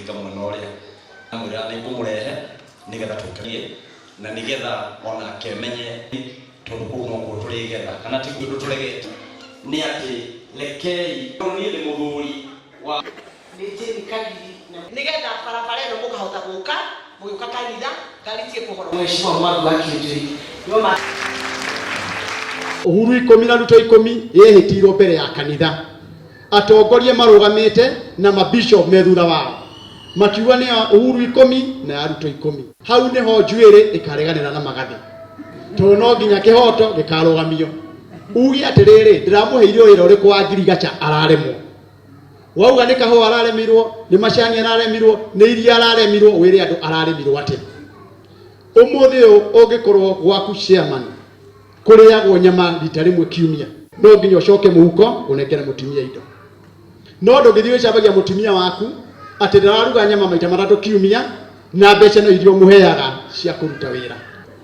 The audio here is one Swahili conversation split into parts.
kahinga mwena uria amwira ni ngumurehe nigetha tukarie na nigetha ona kemenye tondu kuu no kuo turigetha kana ti kundu turegete ni ati rekei ni ni muthuri wa ndijeni kadiri nigetha barabara ino mukahota guka mugiuka kanitha ngaritie kuhoro mheshimiwa mwandu akije yoma Uhuru 10 na Ruto 10 yehitirwo mbere ya kanitha atongorie marugamite na mabishop methura wao makiuga ni Uhuru 10 na Ruto 10 hau niho njuire ikareganira na magathi to no nginya kihoto gikarugamio ugi atiriri ndiramuheire wira uriku wa Ngirigacha araremwo wauga ni kaho araremirwo ni macani araremirwo ni iria araremirwo wire andu araremirwo atia umuthi ungikorwo gwaku chairman kuriagwo nyama rita rimwe kiumia no nginya ucoke muhuko unengere mutumia indo no ndungithio cabagia mutumia waku ati ndararuga nyama maita matatu kiumia na mbeca no irio muheaga cia kuruta wira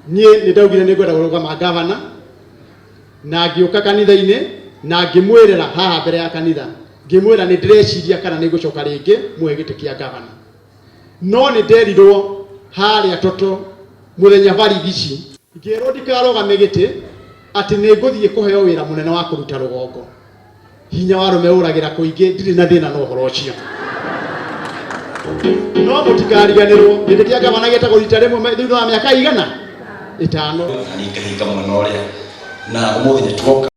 nie ni ndaugire ni ngwenda kurugama gavana na ngiuka kanitha-ini na ngimwirira haha mbere ya kanitha ngimwira ni ndireciria kana ni gucoka ringi muhe giti kia gavana no ni nderirwo haria toto muthenya barigici ngirwo ndikarogame giti ati ni nguthie kuheo wira munene wa kuruta rugongo hinya warume uragira kuingi ndiri na thina no horo ucio no mutikariganirwo giti kia gavana getagwo rita rimwe thutha wa miaka igana 5 ni kahinga mwena uria na umuthi ni tuoka